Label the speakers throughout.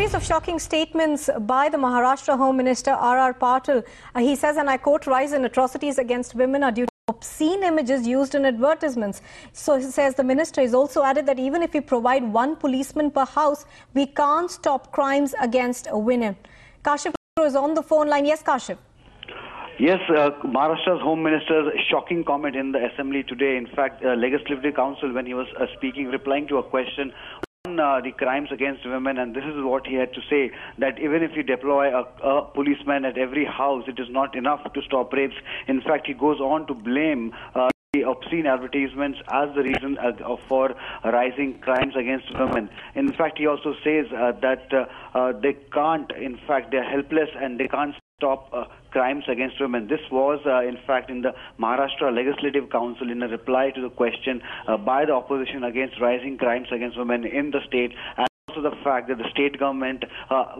Speaker 1: series of shocking statements by the Maharashtra Home Minister R.R. Patil. He says, and I quote, rise in atrocities against women are due to obscene images used in advertisements. So he says the minister has also added that even if we provide one policeman per house, we can't stop crimes against women. Kashif is on the phone line. Yes, Kashif.
Speaker 2: Yes, Maharashtra's Home Minister's shocking comment in the Assembly today. In fact, Legislative Council, when he was speaking, replying to a question on the crimes against women, and this is what he had to say, that even if you deploy a policeman at every house, it is not enough to stop rapes. In fact, he goes on to blame the obscene advertisements as the reason for rising crimes against women. In fact, he also says that they can't, in fact, they're helpless and they can't stop crimes against women. This was, in fact, in the Maharashtra Legislative Council in a reply to the question by the opposition against rising crimes against women in the state. And also the fact that the state government,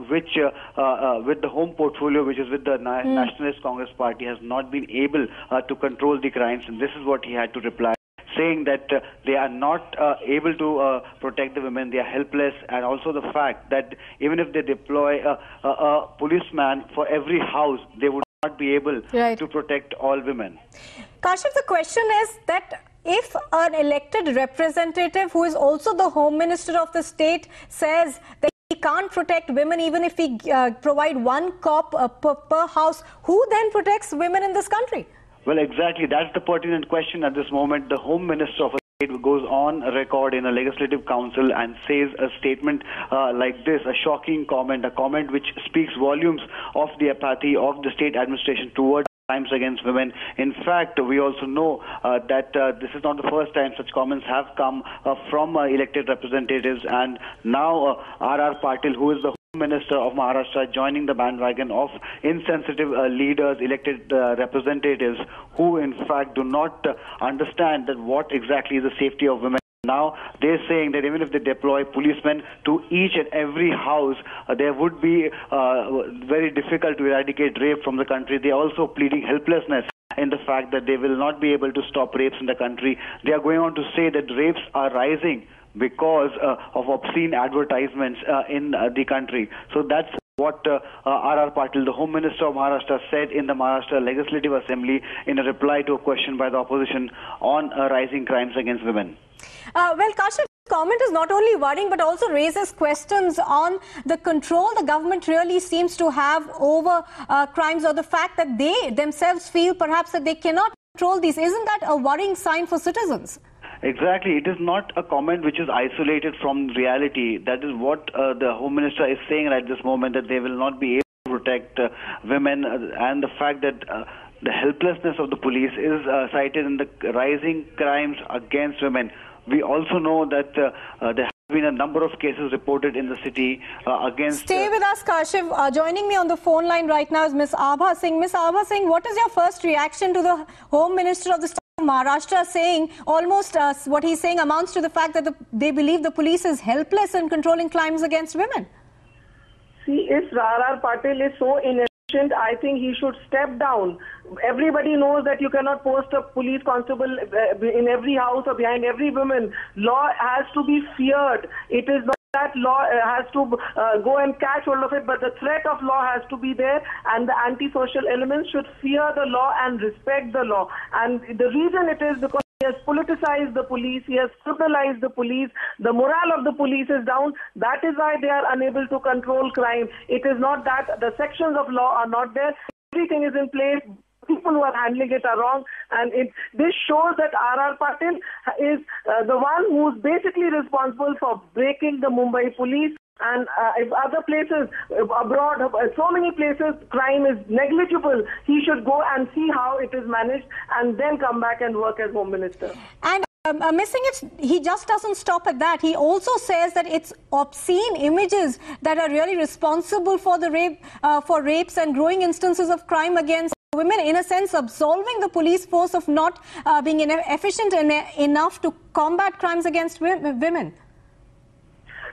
Speaker 2: with the home portfolio, which is with the Nationalist Congress Party, has not been able to control the crimes. And this is what he had to reply, saying that they are not able to protect the women, they are helpless, and also the fact that even if they deploy a policeman for every house, they would not be able to protect all women.
Speaker 1: Kashif, the question is that if an elected representative who is also the Home Minister of the state says that he can't protect women even if we provide one cop per house, who then protects women in this country?
Speaker 2: Well, exactly. That's the pertinent question at this moment. The Home Minister of a state goes on record in a Legislative Council and says a statement like this, a shocking comment, a comment which speaks volumes of the apathy of the state administration towards crimes against women. In fact, we also know that this is not the first time such comments have come from elected representatives, and now R.R. Patil, who is the Minister of Maharashtra, joining the bandwagon of insensitive leaders, elected representatives who in fact do not understand that what exactly is the safety of women. Now they're saying that even if they deploy policemen to each and every house, there would be very difficult to eradicate rape from the country. They are also pleading helplessness in the fact that they will not be able to stop rapes in the country. They are going on to say that rapes are rising because of obscene advertisements in the country. So that's what R.R. Patil, the Home Minister of Maharashtra, said in the Maharashtra Legislative Assembly in a reply to a question by the opposition on rising crimes against women.
Speaker 1: Well, Kashif, comment is not only worrying but also raises questions on the control the government really seems to have over crimes, or the fact that they themselves feel perhaps that they cannot control these. Isn't that a worrying sign for citizens?
Speaker 2: Exactly. It is not a comment which is isolated from reality. That is what the Home Minister is saying at this moment, that they will not be able to protect women, and the fact that the helplessness of the police is cited in the rising crimes against women. We also know that there have been a number of cases reported in the city against...
Speaker 1: Stay with us, Kashif. Joining me on the phone line right now is Ms. Abha Singh. Ms. Abha Singh, what is your first reaction to the Home Minister of the state of Maharashtra saying, almost what he's saying amounts to the fact that they believe the police is helpless in controlling crimes against women?
Speaker 3: See, if R.R. Patil is so inefficient, I think he should step down. Everybody knows that you cannot post a police constable in every house or behind every woman. Law has to be feared. It is not that law has to go and catch hold of it, but the threat of law has to be there, and the antisocial elements should fear the law and respect the law. And the reason it is because he has politicized the police, he has criminalized the police, the morale of the police is down. That is why they are unable to control crime. It is not that the sections of law are not there. Everything is in place. People who are handling it are wrong, and this shows that R.R. Patil is the one who is basically responsible for breaking the Mumbai police. And if other places abroad, so many places, crime is negligible, he should go and see how it is managed and then come back and work as Home Minister.
Speaker 1: And missing it, he just doesn't stop at that. He also says that it's obscene images that are really responsible for the rapes and growing instances of crime against women, in a sense absolving the police force of not being efficient enough to combat crimes against women.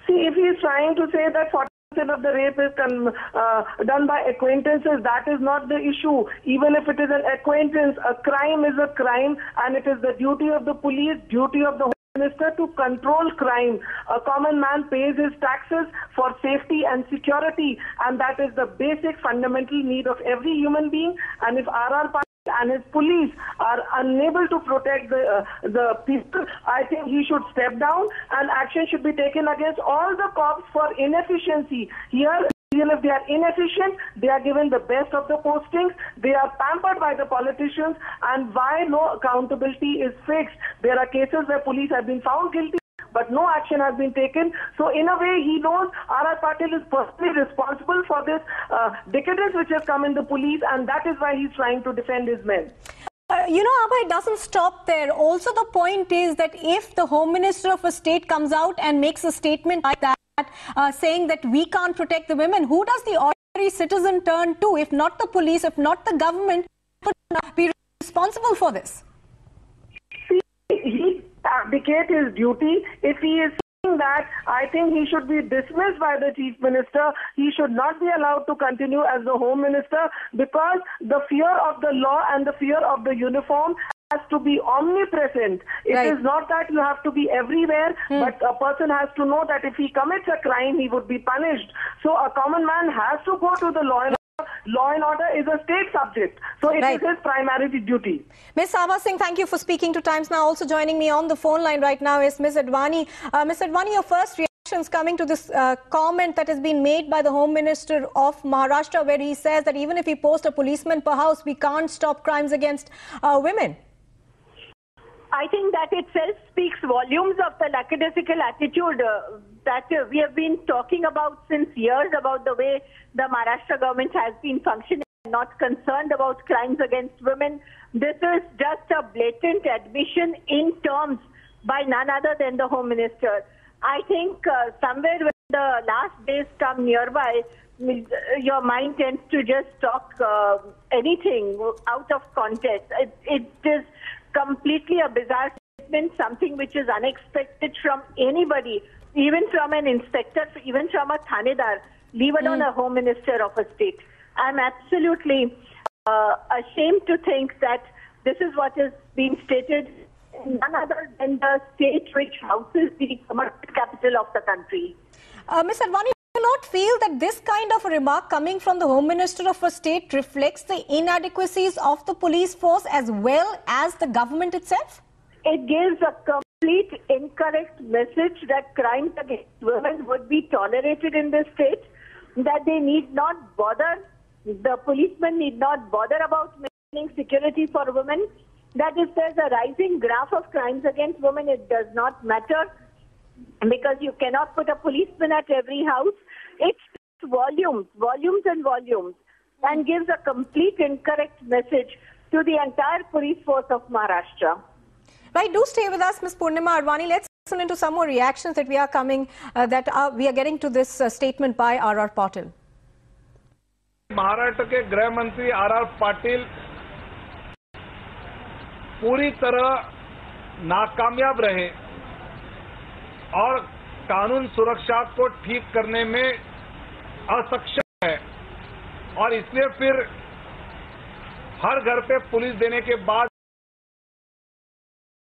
Speaker 3: See, if he is trying to say that 40% of the rape is done by acquaintances, that is not the issue. Even if it is an acquaintance, a crime is a crime, and it is the duty of the police, duty of the Minister to control crime. A common man pays his taxes for safety and security, and that is the basic fundamental need of every human being. And if R.R. Patil and his police are unable to protect the people, I think he should step down and action should be taken against all the cops for inefficiency. Here, even if they are inefficient, they are given the best of the postings, they are pampered by the politicians, and why no accountability is fixed. There are cases where police have been found guilty, but no action has been taken. So in a way, he knows R.R. Patil is personally responsible for this decadence which has come in the police, and that is why he's trying to defend his men.
Speaker 1: Abha, it doesn't stop there. Also, the point is that if the Home Minister of a state comes out and makes a statement like that, saying that we can't protect the women, who does the ordinary citizen turn to? If not the police, if not the government, would be responsible for this?
Speaker 3: See, he abdicate his duty. If he is saying that, I think he should be dismissed by the Chief Minister. He should not be allowed to continue as the Home Minister, because the fear of the law and the fear of the uniform has to be omnipresent. It is not that you have to be everywhere, but a person has to know that if he commits a crime, he would be punished. So a common man has to go to the law and order. Law and order is a state subject. So it is his primary duty.
Speaker 1: Ms. Sabha Singh, thank you for speaking to Times Now. Also joining me on the phone line right now is Ms. Advani. Ms. Advani, your first reactions coming to this comment that has been made by the Home Minister of Maharashtra, where he says that even if we post a policeman per house, we can't stop crimes against women.
Speaker 4: I think that itself speaks volumes of the lackadaisical attitude that we have been talking about since years, about the way the Maharashtra government has been functioning, not concerned about crimes against women. This is just a blatant admission in terms by none other than the Home Minister. I think somewhere when the last days come nearby, your mind tends to just talk anything out of context. It is completely a bizarre statement, something which is unexpected from anybody, even from an inspector, even from a thanedar, leave alone a Home Minister of a state. I'm absolutely ashamed to think that this is what is being stated, none other than the state which houses the commercial capital of the country.
Speaker 1: Ms. Advani, do you not feel that this kind of a remark coming from the Home Minister of a state reflects the inadequacies of the police force as well as the government itself?
Speaker 4: It gives a complete incorrect message that crimes against women would be tolerated in this state, that they need not bother, the policemen need not bother about maintaining security for women, that if there's a rising graph of crimes against women, it does not matter, because you cannot put a policeman at every house. It's volumes and volumes, and gives a complete incorrect message to the entire police force of Maharashtra.
Speaker 1: Right, do stay with us, Ms. Purnima Advani. Let's listen into some more reactions that we are getting to this statement by R.R. Patil.
Speaker 5: Maharashtra के गृह मंत्री R.R. Patil पूरी तरह नाकामयाब रहे और कानून सुरक्षा को ठीक करने में असक्षम है, और इसलिए फिर हर घर पे पुलिस देने के बाद